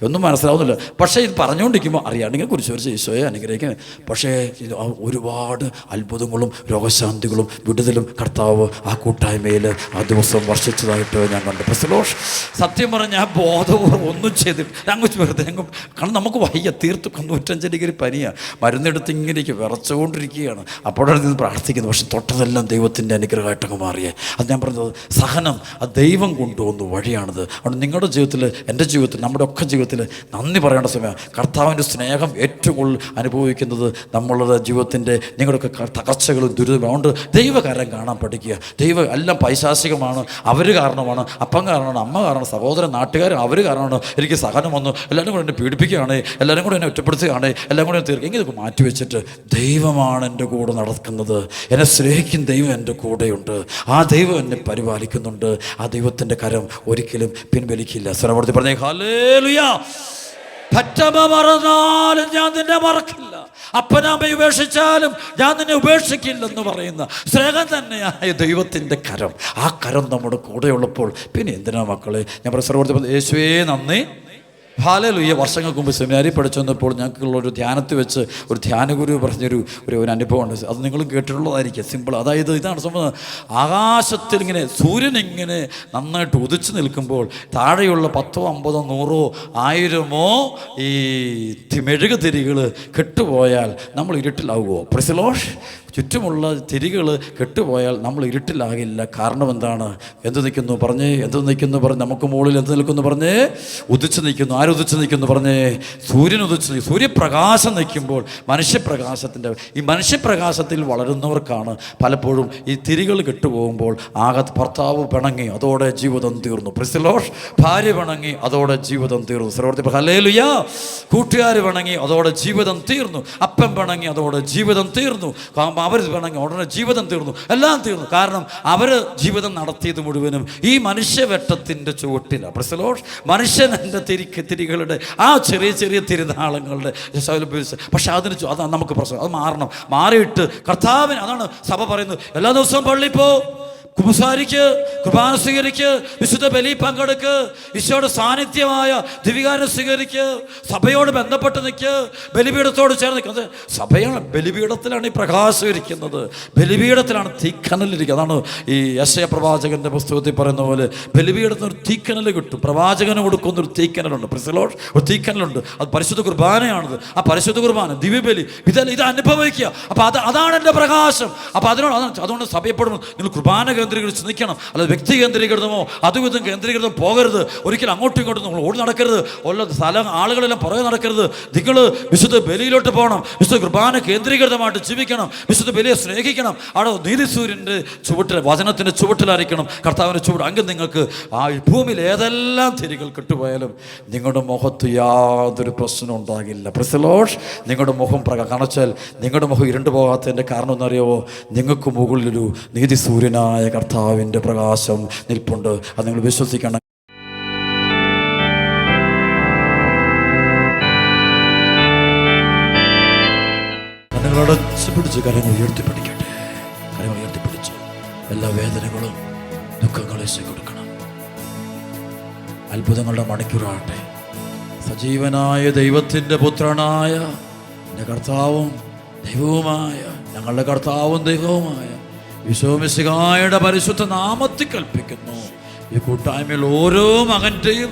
ഒന്നും മനസ്സിലാവുന്നില്ല. പക്ഷേ ഇത് പറഞ്ഞുകൊണ്ടിരിക്കുമ്പോൾ അറിയാണെങ്കിൽ കുറിച്ച് ഈശോയെ അനുഗ്രഹിക്കുന്നത്. പക്ഷേ ഇത് ഒരുപാട് അത്ഭുതങ്ങളും രോഗശാന്തികളും വിടുതലും കർത്താവ് ആ കൂട്ടായ്മയിൽ ആ ദിവസം വർഷിച്ചതായിട്ട് ഞാൻ കണ്ടു. പ്രസിലോഷ് സത്യം പറഞ്ഞാൽ ബോധപൂർവ്വം ഒന്നും ചെയ്തിട്ട് അങ്ങ് വെറുതെ കാരണം നമുക്ക് വയ്യ, തീർത്ത് 105 ഡിഗ്രി പനിയാണ്. മരുന്നെടുത്ത് ഇങ്ങനെ വിറച്ചുകൊണ്ടിരിക്കുകയാണ്. അപ്പോഴാണ് ഇത് പ്രാർത്ഥിക്കുന്നത്. പക്ഷെ തൊട്ടതെല്ലാം ദൈവത്തിൻ്റെ അനുഗ്രഹമായിട്ടങ്ങ് മാറിയേ. അത് ഞാൻ പറഞ്ഞത്, സഹനം ആ ദൈവം കൊണ്ടുവന്ന വഴിയാണിത്. അതുകൊണ്ട് നിങ്ങളുടെ ജീവിതത്തിൽ, എൻ്റെ ജീവിതത്തിൽ, നമ്മുടെ ഒക്കെ ജീവിതത്തിൽ നന്ദി പറയേണ്ട സമയം. കർത്താവിൻ്റെ സ്നേഹം ഏറ്റവും കൂടുതൽ അനുഭവിക്കുന്നത് നമ്മളുടെ ജീവിതത്തിൻ്റെ നിങ്ങളുടെയൊക്കെ തകർച്ചകളും ദുരിതവും. അതുകൊണ്ട് ദൈവകാര്യം കാണാൻ പഠിക്കുക. ദൈവം എല്ലാം പൈശാചികമാണ്, അവർ കാരണമാണ്, അപ്പം കാരണമാണ്, അമ്മ കാരണം, സഹോദരൻ, നാട്ടുകാർ അവർ കാരണമാണ് എനിക്ക് സഹനം വന്നു, എല്ലാവരും കൂടെ എന്നെ പീഡിപ്പിക്കുകയാണ്, എല്ലാവരും കൂടെ എന്നെ ഒറ്റപ്പെടുത്തുകയാണ്, എല്ലാം കൂടെ തീർക്കുക. ഇതൊക്കെ മാറ്റി വെച്ചിട്ട് ദൈവമാണ് എൻ്റെ കൂടെ നടക്കുന്നത്, എന്നെ സ്നേഹിക്കുന്ന ദൈവം എൻ്റെ കൂടെയുണ്ട്, ആ ദൈവം എന്നെ പരിപാലിക്കുന്നുണ്ട്, ആ ദൈവത്തിൻ്റെ കരം ഒരിക്കലും പിൻവലിക്കില്ല. സ്വരവർത്തി പറഞ്ഞേ ഹല്ലേലൂയ. പറ്റമ്മ മറന്നാലും ഞാൻ നിന്നെ മറക്കില്ല, അപ്പനമ്മ ഉപേക്ഷിച്ചാലും ഞാൻ നിന്നെ ഉപേക്ഷിക്കില്ലെന്ന് പറയുന്ന സ്നേഹം തന്നെയായ ദൈവത്തിൻ്റെ കരം, ആ കരം നമ്മുടെ കൂടെയുള്ളപ്പോൾ പിന്നെ എന്തിനാ മക്കളെ. ഞാൻ പ്രസവത്തിൽ യേശുവേ നന്ദി. ഹല്ലേലൂയ. വർഷങ്ങൾക്ക് മുമ്പ് സെമിനാരി പഠിച്ചു വന്നപ്പോൾ ഞങ്ങൾക്കുള്ളൊരു ധ്യാനത്തിൽ വെച്ച് ഒരു ധ്യാനഗുരു പറഞ്ഞൊരു അനുഭവമുണ്ട്. അത് നിങ്ങളും കേട്ടിട്ടുള്ളതായിരിക്കും. സിമ്പിൾ. അതായത് ഇതാണ് സംഭവം. ആകാശത്തിൽ ഇങ്ങനെ സൂര്യൻ ഇങ്ങനെ നന്നായിട്ട് ഉദിച്ചു നിൽക്കുമ്പോൾ താഴെയുള്ള 10, 50, 100, 1000 ഈ മെഴുകുതിരികൾ കെട്ടുപോയാൽ നമ്മൾ ഇരുട്ടിലാവുമോ? പ്രസിലോഷ്. ചുറ്റുമുള്ള തിരികൾ കെട്ടുപോയാൽ നമ്മൾ ഇരുട്ടിലാകില്ല. കാരണം എന്താണ്? എന്ത് നിൽക്കുന്നു പറഞ്ഞേ, എന്ത് നിൽക്കുന്നു പറഞ്ഞ്, നമുക്ക് മുകളിൽ എന്ത് നിൽക്കുന്നു പറഞ്ഞേ, ഉദിച്ചു നിൽക്കുന്നു. ആരുദിച്ചു നിൽക്കുന്നു പറഞ്ഞേ, സൂര്യൻ ഉദിച്ചു നിൽക്കും. സൂര്യപ്രകാശം നിൽക്കുമ്പോൾ മനുഷ്യപ്രകാശത്തിൻ്റെ ഈ മനുഷ്യപ്രകാശത്തിൽ വളരുന്നവർക്കാണ് പലപ്പോഴും ഈ തിരികൾ കെട്ടുപോകുമ്പോൾ ഭർത്താവ് പിണങ്ങി, അതോടെ ജീവിതം തീർന്നു. പ്രിസിലോഷ്. ഭാര്യ പിണങ്ങി, അതോടെ ജീവിതം തീർന്നു. സർവ്വത്തിൽ ഹല്ലേലൂയ. കൂട്ടുകാർ പിണങ്ങി, അതോടെ ജീവിതം തീർന്നു. അപ്പൻ പിണങ്ങി, അതോടെ ജീവിതം തീർന്നു. അവർ വേണമെങ്കിൽ ഉടനെ ജീവിതം തീർന്നു, എല്ലാം തീർന്നു. കാരണം അവർ ജീവിതം നടത്തിയത് മുഴുവനും ഈ മനുഷ്യവെട്ടത്തിൻ്റെ ചുവട്ടിലാണ്. പ്രസലോഷ്. മനുഷ്യൻ്റെ തിരികളുടെ ആ ചെറിയ ചെറിയ തിരുനാളങ്ങളുടെ. പക്ഷെ അത് നമുക്ക് പ്രശ്നം, അത് മാറണം. മാറിയിട്ട് കർത്താവിന്, അതാണ് സഭ പറയുന്നത്, എല്ലാ ദിവസവും പള്ളിയിൽ പോ, കുമ്പസാരിക്ക്, കുർബാന സ്വീകരിക്ക്, വിശുദ്ധ ബലി പങ്കെടുക്ക്, ഈശോയുടെ സാന്നിധ്യമായ ദിവികാരം സ്വീകരിക്ക്, സഭയോട് ബന്ധപ്പെട്ട് നിൽക്ക്, ബലിപീഠത്തോട് ചേർന്ന് നിൽക്കുന്നത്. സഭയാണ് ബലിപീഠത്തിലാണ് ഈ പ്രകാശം ഇരിക്കുന്നത്, ബലിപീഠത്തിലാണ് തീക്കനലിരിക്കുന്നത്. അതാണ് ഈ യെശയ്യാ പ്രവാചകന്റെ പുസ്തകത്തിൽ പറയുന്ന പോലെ ബലിപീഠത്തിന് ഒരു തീക്കനൽ കിട്ടും. പ്രവാചകന് കൊടുക്കുന്നൊരു തീക്കനലുണ്ട്. പ്രിസലോഷ്. ഒരു തീക്കനലുണ്ട്. അത് പരിശുദ്ധ കുർബാനയാണത്. ആ പരിശുദ്ധ കുർബാന, ദിവ്യബലി, ഇത് അനുഭവിക്കുക. അപ്പോൾ അതാണ് എൻ്റെ പ്രകാശം. അപ്പോൾ അതുകൊണ്ട് സഭയപ്പെടുമ്പോൾ നിങ്ങൾ കുർബാന കേന്ദ്രീകരിച്ച് നിൽക്കണം. അല്ലാതെ വ്യക്തി കേന്ദ്രീകൃതമോ അതും ഇതും കേന്ദ്രീകൃതം പോകരുത്. ഒരിക്കലും അങ്ങോട്ടും ഇങ്ങോട്ടും നമ്മൾ ഓടി നടക്കരുത്. ഉള്ള സ്ഥലം ആളുകളെല്ലാം പുറകെ നടക്കരുത്. നിങ്ങൾ വിശുദ്ധ ബലിയിലോട്ട് പോകണം. വിശുദ്ധ കുർബാന കേന്ദ്രീകൃതമായിട്ട് ജീവിക്കണം. വിശുദ്ധ ബലിയെ സ്നേഹിക്കണം. അവിടെ നീതിസൂര്യൻ്റെ ചുവട്ടിൽ, വചനത്തിൻ്റെ ചുവട്ടിലായിരിക്കണം കർത്താവിൻ്റെ ചുവട്. അങ്ങ് നിങ്ങൾക്ക് ആ ഭൂമിയിൽ ഏതെല്ലാം തിരികൾ കിട്ടുപോയാലും നിങ്ങളുടെ മുഖത്ത് യാതൊരു പ്രശ്നം ഉണ്ടാകില്ല. പ്രസലോഷ്. നിങ്ങളുടെ മുഖം കാണിച്ചാൽ നിങ്ങളുടെ മുഖം ഇരുണ്ടു പോകാത്തതിൻ്റെ കാരണം എന്നറിയാവോ? നിങ്ങൾക്ക് മുകളിലൊരു നീതിസൂര്യനായ കർത്താവിൻ്റെ പ്രകാശം നിൽപ്പുണ്ട്. അത് നിങ്ങൾ വിശ്വസിക്കണം. നിങ്ങളടച്ച് പിടിച്ച് കരങ്ങൾ ഉയർത്തിപ്പിടിക്കട്ടെ. എല്ലാ വേദനകളും ദുഃഖങ്ങളും യേശു കൊടുക്കണം. അത്ഭുതങ്ങളുടെ മണിക്കൂറാകട്ടെ. സജീവനായ ദൈവത്തിൻ്റെ പുത്രനായ എൻ്റെ കർത്താവും ദൈവവുമായ, ഞങ്ങളുടെ കർത്താവും ദൈവവുമായ ഈശോ മിശിഹായുടെ പരിശുദ്ധ നാമത്തിൽ കൽപ്പിക്കുന്നു, ഈ കൂട്ടായ്മയിൽ ഓരോ മകൻ്റെയും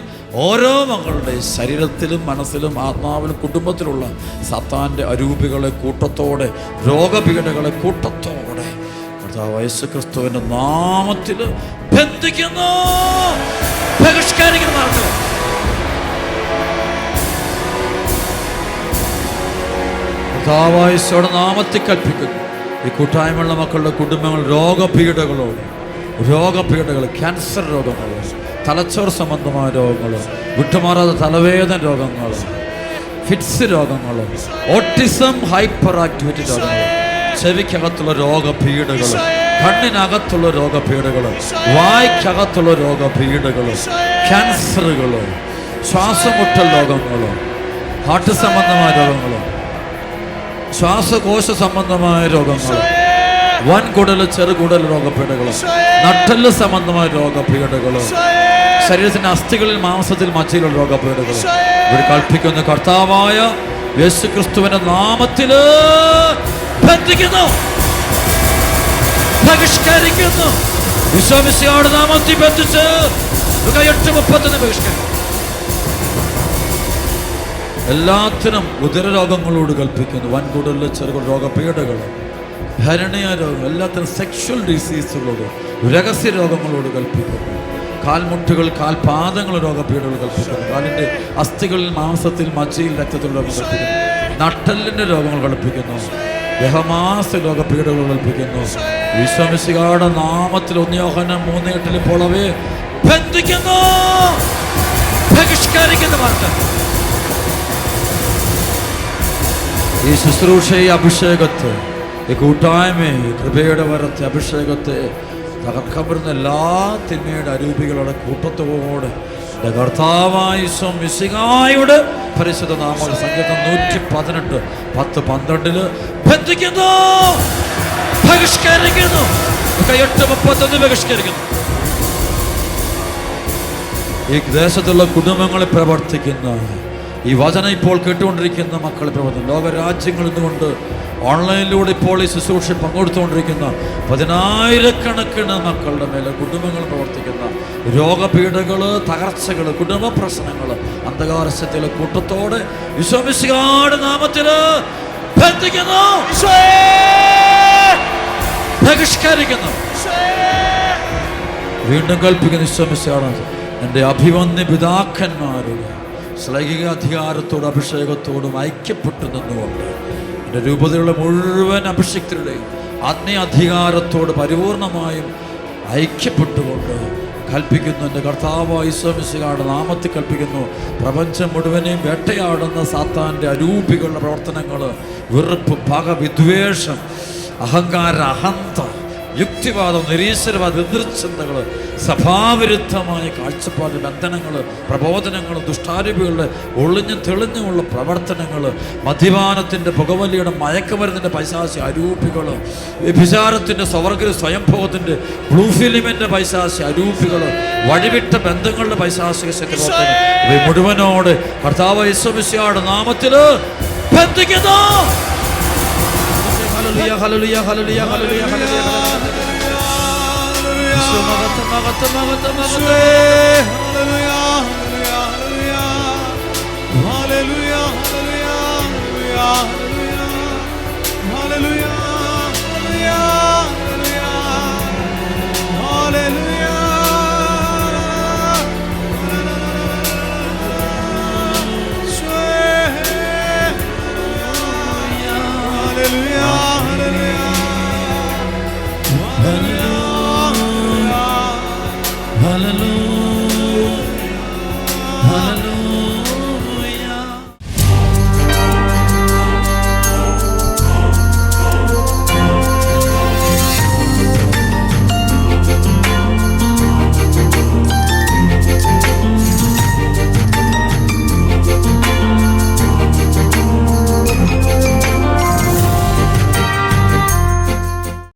ഓരോ മകളുടെയും ശരീരത്തിലും മനസ്സിലും ആത്മാവിലും കുടുംബത്തിലുള്ള സാത്താൻ്റെ അരൂപികളെ കൂട്ടത്തോടെ, രോഗപീഠകളെ കൂട്ടത്തോടെ കർത്താവ് യേശുക്രിസ്തുവിൻ്റെ നാമത്തിൽ ബന്ധിക്കുന്നു, ബഹിഷ്കരിക്കുന്നു. കർത്താവായ യേശുവിന്റെ നാമത്തിൽ കൽപ്പിക്കുന്നു, ഈ കൂട്ടായ്മയുള്ള മക്കളുടെ കുടുംബങ്ങൾ രോഗപീഠകൾ, ക്യാൻസർ രോഗങ്ങൾ, തലച്ചോർ സംബന്ധമായ രോഗങ്ങൾ, വിട്ടുമാറാത്ത തലവേദന രോഗങ്ങൾ, ഫിറ്റ്സ് രോഗങ്ങൾ, ഓട്ടിസം, ഹൈപ്പർ ആക്ടിവിറ്റി രോഗങ്ങൾ, ചെവിക്കകത്തുള്ള രോഗപീഠകൾ, കണ്ണിനകത്തുള്ള രോഗപീഠകൾ, വായ്ക്കകത്തുള്ള രോഗപീഠകൾ, ക്യാൻസറുകൾ, ശ്വാസമുട്ടൽ രോഗങ്ങൾ, ഹാർട്ട് സംബന്ധമായ രോഗങ്ങൾ, ശ്വാസകോശ സംബന്ധമായ രോഗങ്ങൾ, വൻകുടൽ ചെറുകുടൽ രോഗപീഠകൾ, നട്ടെല്ല് സംബന്ധമായ രോഗപീഠകൾ, ശരീരത്തിന്റെ അസ്ഥികളിൽ മാംസത്തിൽ മജ്ജയിലുള്ള രോഗപീഠകൾ ഇവിടെ കൽപ്പിക്കുന്ന കർത്താവായ യേശുക്രിസ്തുവിന്റെ നാമത്തിൽ ബന്ധിക്കുന്നു, ബഹിഷ്കരിക്കുന്നു. ഈശോ മിശിഹായുടെ നാമത്തിൽ ബന്ധിച്ച് 8:30 ബഹിഷ്കരിക്കുന്നു. എല്ലാത്തിനും ഉദരരോഗങ്ങളോട് കൽപ്പിക്കുന്നു, വൻകുടലിലെ ചെറുകുടൽ രോഗപീഠകൾ, ഹരണിയ രോഗം, എല്ലാത്തിനും സെക്ഷൽ ഡിസീസുകളോട്, രഹസ്യ രോഗങ്ങളോട് കൽപ്പിക്കുന്നു. കാൽമുട്ടുകൾ, കാൽപാദങ്ങൾ രോഗപീഠകൾ കൽപ്പിക്കുന്നു. കാലിൻ്റെ അസ്ഥികളിൽ, മാംസത്തിൽ, മജ്ജയിൽ, രക്തത്തിൽ രോഗം കൽപ്പിക്കുന്നു. നട്ടെല്ലിൻ്റെ രോഗങ്ങൾ കൽപ്പിക്കുന്നു. ദേഹമാസ രോഗപീഠകൾ കൽപ്പിക്കുന്നു. ഈശോ മിശിഹായുടെ നാമത്തിൽ 1 യോഹന്നാൻ 3:8 ഇപ്പോൾ അവയെ ബന്ധിക്കുന്നു, ബഹിഷ്കരിക്കുന്നു. ഈ ശുശ്രൂഷയെ, അഭിഷേകത്തെ, ഈ കൂട്ടായ്മയെ, കൃപയുടെ വരത്തെ, അഭിഷേകത്തെ തകർക്കാൻ വരുന്ന എല്ലാ തിന്മയുടെ അരൂപികളുടെ കൂട്ടത്തോടെ കർത്താവായ ഈശോ മിശിഹായുടെ പരിശുദ്ധ നാമങ്ങൾ സങ്കീർത്തനം 118 10-12 ബന്ധിക്കുന്നു, ബഹിഷ്കരിക്കുന്നു. 8:31 ബഹിഷ്കരിക്കുന്നു. ഈ ദേശത്തുള്ള കുടുംബങ്ങളെ പ്രവർത്തിക്കുന്ന, ഈ വചനം ഇപ്പോൾ കേട്ടുകൊണ്ടിരിക്കുന്ന മക്കളെ പ്രവർത്തനം, ലോകരാജ്യങ്ങളിൽ നിന്നുകൊണ്ട് ഓൺലൈനിലൂടെ ഇപ്പോൾ ഈ ശുശ്രൂഷ പങ്കെടുത്തുകൊണ്ടിരിക്കുന്ന 10,000-കണക്കിന് മക്കളുടെ മേലെ കുടുംബങ്ങൾ പ്രവർത്തിക്കുന്ന രോഗപീഠകൾ, തകർച്ചകൾ, കുടുംബ പ്രശ്നങ്ങൾ, അന്ധകാരശക്തിയുടെ കൂട്ടത്തോടെ ഈശോ മിശിഹായുടെ നാമത്തിൽ ബന്ധിക്കുന്നു, ബഹിഷ്കരിക്കുന്നു. വീണ്ടും കൽപ്പിക്കുന്നു, ഈശോ മിശിഹായുടെ എൻ്റെ അഭിവന്യ പിതാക്കന്മാരുടെ ശ്ലൈഹിക അധികാരത്തോടും അഭിഷേകത്തോടും ഐക്യപ്പെട്ടു നിന്നുകൊണ്ട് എൻ്റെ രൂപതയുള്ള മുഴുവൻ അഭിഷിക്തരുടെയും ആത്മീയ അധികാരത്തോട് പരിപൂർണമായും ഐക്യപ്പെട്ടുകൊണ്ട് കൽപ്പിക്കുന്നു. എൻ്റെ കർത്താവായ ഈശോ മിശിഹായുടെ നാമത്തിൽ കൽപ്പിക്കുന്നു, പ്രപഞ്ചം മുഴുവനെയും വേട്ടയാടുന്ന സാത്താൻ്റെ അരൂപികളുടെ പ്രവർത്തനങ്ങൾ, വെറുപ്പ്, പക, വിദ്വേഷം, അഹങ്കാര, അഹന്ത, യുക്തിവാദം, നിരീശ്വരവാദ, എതിർചിന്തകൾ, സഭാവിരുദ്ധമായ കാഴ്ചപ്പാട്, ബന്ധനങ്ങൾ, പ്രബോധനങ്ങൾ, ദുഷ്ടാരൂപികളുടെ ഒളിഞ്ഞും തെളിഞ്ഞുമുള്ള പ്രവർത്തനങ്ങൾ, മദ്യപാനത്തിൻ്റെ, പുകവലിയുടെ, മയക്കുമരുന്നിൻ്റെ പൈശാചി അരൂപികൾ, വ്യഭിചാരത്തിൻ്റെ, സ്വർഗ്ഗ സ്വയംഭോഗത്തിൻ്റെ, ബ്ലൂ ഫിലിമിൻ്റെ പൈശാചി അരൂപികൾ, വഴിവിട്ട ബന്ധങ്ങളുടെ പൈശാചിക പ്രവർത്തനം മുഴുവനോട് കർത്താവ് യേശു മിശിഹായുടെ നാമത്തിൽ ബന്ധിക്കുന്നു. Hallelujah, hallelujah, hallelujah, hallelujah, hallelujah. Hallelujah, hallelujah, hallelujah, hallelujah.